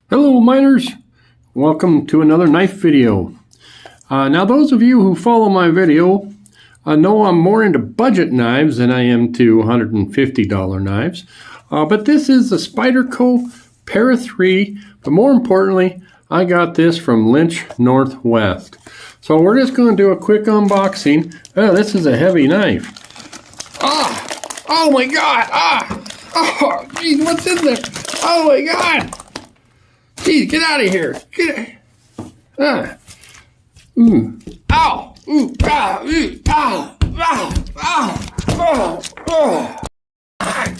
Hello miners, welcome to another knife video. Now those of you who follow my video know I'm more into budget knives than I am to $150 knives. But this is the Spyderco Para 3, but more importantly, I got this from Lynch Northwest. So we're just going to do a quick unboxing. Oh, this is a heavy knife. Oh my god! Oh, geez, what's in there? Oh my god! Geez, get out of here! Get Ow! Ooh! Ow! Ooh! Ow!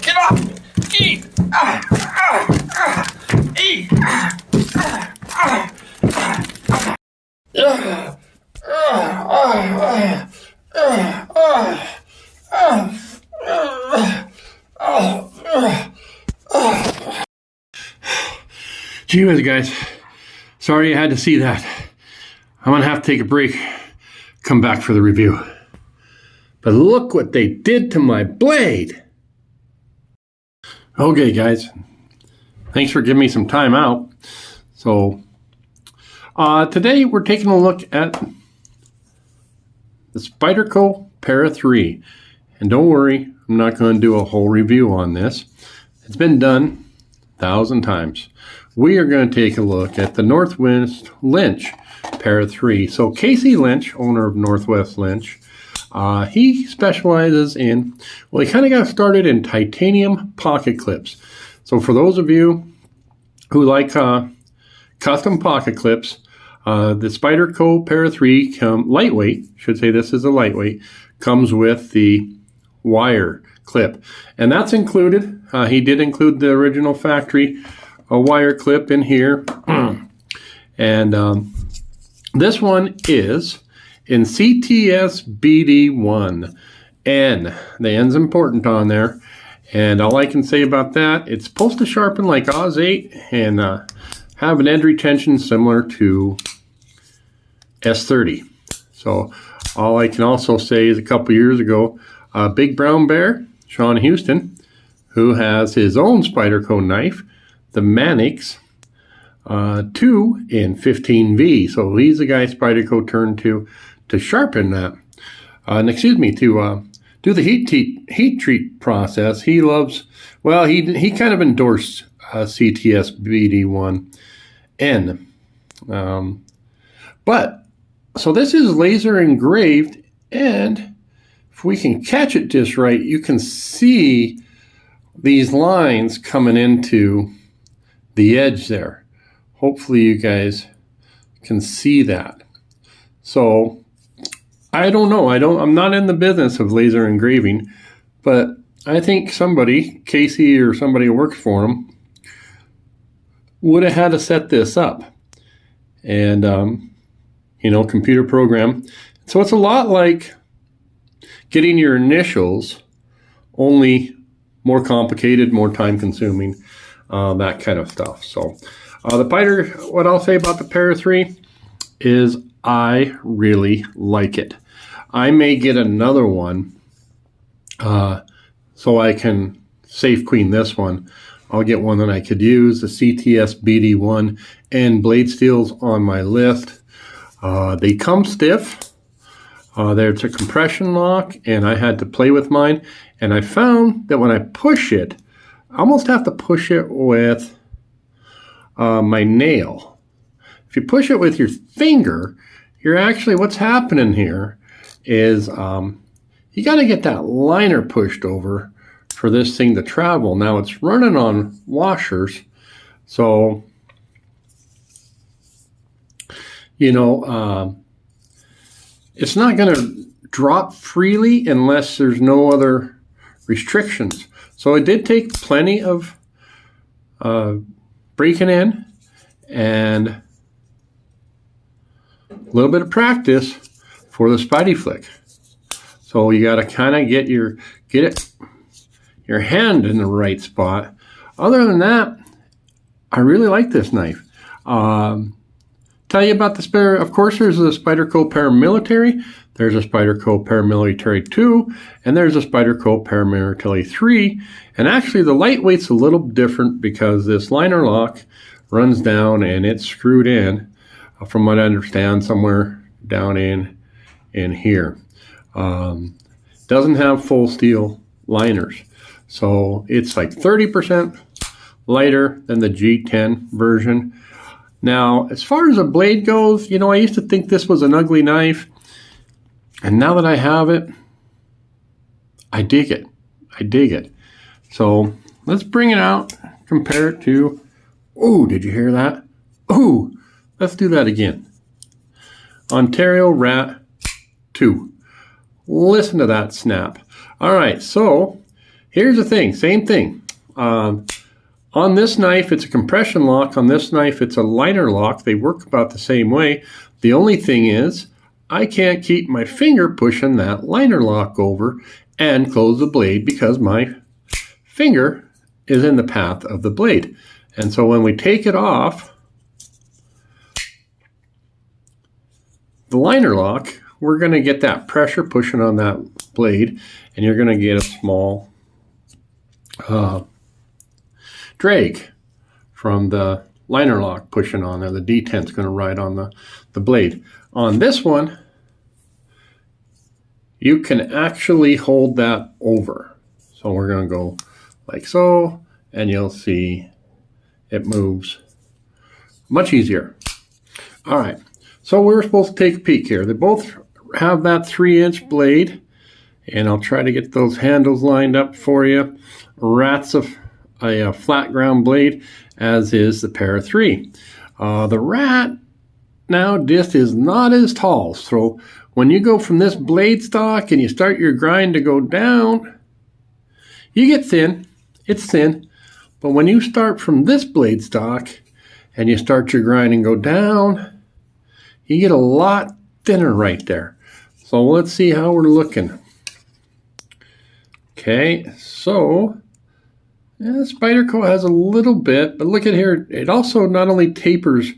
Get up! Gee whiz, guys. Sorry you had to see that. I'm gonna have to take a break, come back for the review. But look what they did to my blade. Okay, guys. Thanks for giving me some time out. So, today we're taking a look at the Spyderco Para 3. And don't worry, I'm not going to do a whole review on this. It's been done 1,000 times. We are going to take a look at the Northwest Lynch Para 3. So Casey Lynch, owner of Northwest Lynch, he specializes in, well, he kind of got started in titanium pocket clips. So for those of you who like custom pocket clips, the Spyderco Para 3 lightweight, should say this is a lightweight, comes with the wire clip. And that's included. He did include the original factory wire clip in here. And this one is in CTS BD1N. The N's important on there. And all I can say about that, it's supposed to sharpen like Oz 8 and have an edge retention similar to S30. So all I can also say is a couple years ago, Big Brown Bear, Sean Houston, who has his own Spyderco knife, the Mannix 2 in 15V. So he's the guy Spyderco turned to sharpen that. And excuse me, to do the heat treat process. He loves, well, he kind of endorsed CTS BD1N. But, so this is laser engraved, and if we can catch it just right, you can see these lines coming into the edge there. Hopefully you guys can see that. So I don't know. I'm not in the business of laser engraving, but I think somebody, Casey or somebody who works for him, would have had to set this up. And, computer program. So it's a lot like getting your initials, only more complicated, more time consuming, that kind of stuff. So what I'll say about the Para 3 is I really like it. I may get another one so I can safe queen this one. I'll get one that I could use, the CTS BD1N blade steels on my list. They come stiff. There's a compression lock, and I had to play with mine. And I found that when I push it, I almost have to push it with my nail. If you push it with your finger, you're actually, what's happening here is you got to get that liner pushed over for this thing to travel. Now it's running on washers, so it's not going to drop freely unless there's no other restrictions. So it did take plenty of breaking in and a little bit of practice for the Spidey flick. So you got to kind of get your hand in the right spot. Other than that, I really like this knife. Tell you about the spare. Of course, there's a Spyderco Paramilitary. There's a Spyderco Paramilitary 2, and there's a Spyderco Paramilitary 3. And actually, the lightweight's a little different because this liner lock runs down and it's screwed in, from what I understand, somewhere down in here. Doesn't have full steel liners, so it's like 30% lighter than the G10 version. Now, as far as a blade goes, I used to think this was an ugly knife, and now that I have it, I dig it. I dig it. So let's bring it out, compare it to, oh, did you hear that? Oh, let's do that again. Ontario Rat 2. Listen to that snap. All right, so here's the thing, same thing. On this knife, it's a compression lock. On this knife, it's a liner lock. They work about the same way. The only thing is, I can't keep my finger pushing that liner lock over and close the blade because my finger is in the path of the blade. And so when we take it off, the liner lock, we're going to get that pressure pushing on that blade, and you're going to get a small drag from the liner lock pushing on there. The detent is going to ride on the blade. On this one, you can actually hold that over. So we're going to go like so, and you'll see it moves much easier. All right, so we're supposed to take a peek here. They both have that 3-inch blade, and I'll try to get those handles lined up for you. Rat's a flat ground blade, as is the Para 3. The Rat, now disc is not as tall, so when you go from this blade stock and you start your grind to go down, you get thin. It's thin. But when you start from this blade stock and you start your grind and go down, you get a lot thinner right there. So let's see how we're looking. Okay, so Spyderco has a little bit, but look at here. It also not only tapers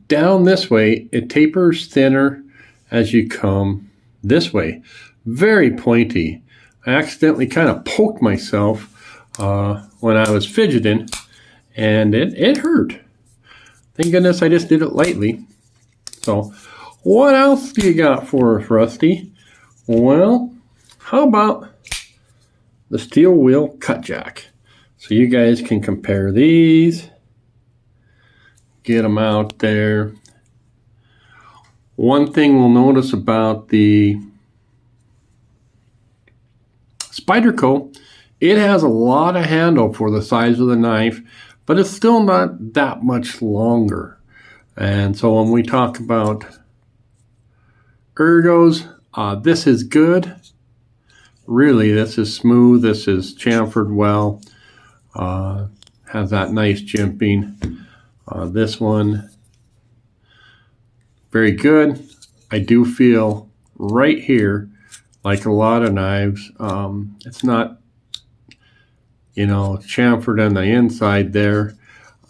down this way, it tapers thinner as you come this way. Very pointy. I accidentally kind of poked myself when I was fidgeting, and it hurt. Thank goodness I just did it lightly. So what else do you got for us, Rusty? Well, how about the steel wheel cut jack? So you guys can compare these, get them out there. One thing we'll notice about the Spyderco, it has a lot of handle for the size of the knife, but it's still not that much longer. And so when we talk about ergos, this is good. Really, this is smooth. This is chamfered well. Has that nice jimping. This one, very good. I do feel right here, like a lot of knives, it's not, chamfered on the inside there.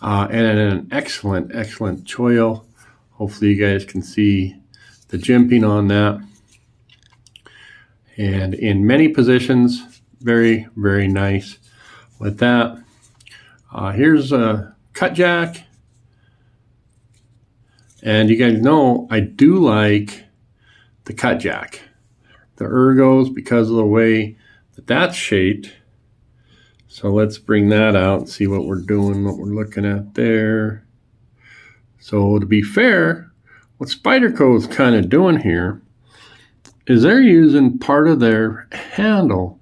And an excellent choil. Hopefully you guys can see the jimping on that. And in many positions, very, very nice with that. Here's a cut jack. And you guys know I do like the cut jack. The ergos, because of the way that that's shaped. So let's bring that out and see what we're doing, what we're looking at there. So to be fair, what Spyderco is kind of doing here is they're using part of their handle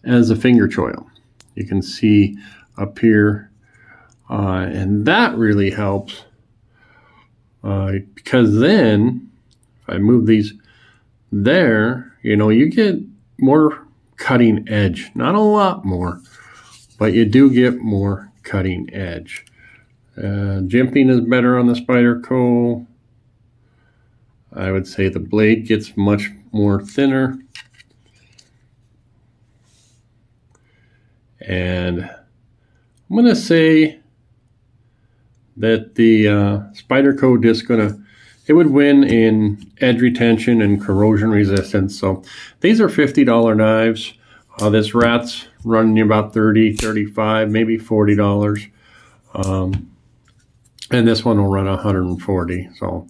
as a finger choil. You can see up here, and that really helps because then if I move these there, you get more cutting edge. Not a lot more, but you do get more cutting edge. Jimping is better on the Spyderco. I would say the blade gets much more thinner. And I'm going to say that the Spyderco disc it would win in edge retention and corrosion resistance. So these are $50 knives. This Rat's running you about $30, $35, maybe $40. and this one will run 140. So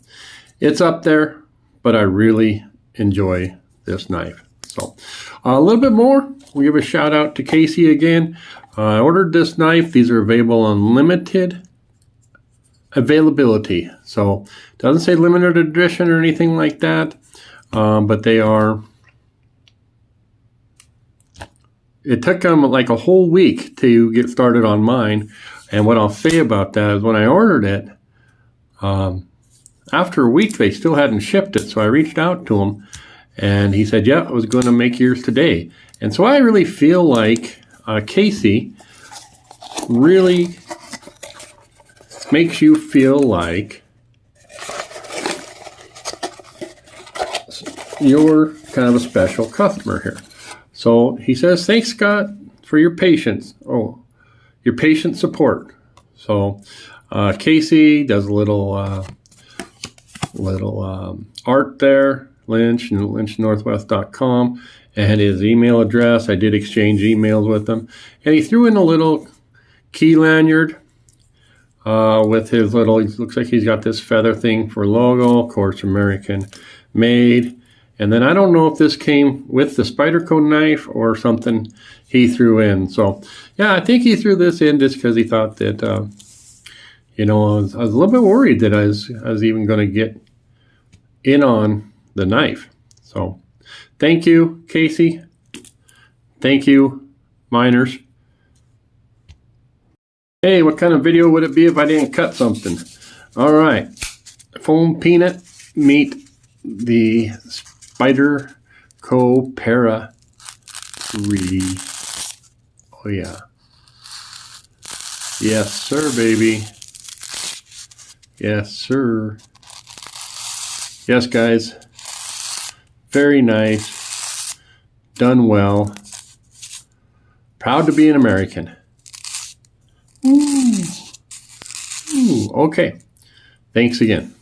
it's up there, but I really enjoy this knife. So a little bit more, we'll give a shout out to Casey again. I ordered this knife. These are available on limited availability. So it doesn't say limited edition or anything like that, but they are. It took them like a whole week to get started on mine. And what I'll say about that is when I ordered it, after a week, they still hadn't shipped it. So I reached out to him and he said, yeah, I was going to make yours today. And so I really feel like Casey really makes you feel like you're kind of a special customer here. So he says, thanks, Scott, for your patience. Oh, your patient support. So Casey does a little art there, Lynch and LynchNorthwest.com, and his email address. I did exchange emails with him. And he threw in a little key lanyard with his little, looks like he's got this feather thing for logo, of course, American made. And then I don't know if this came with the Spyderco knife or something he threw in. So, yeah, I think he threw this in just because he thought that, I was a little bit worried that I was even going to get in on the knife. So, thank you, Casey. Thank you, miners. Hey, what kind of video would it be if I didn't cut something? All right. Foam peanut meet the Spyderco Para 3. Oh, yeah. Yes, sir, baby. Yes, sir. Yes, guys. Very nice. Done well. Proud to be an American. Ooh. Ooh, okay. Thanks again.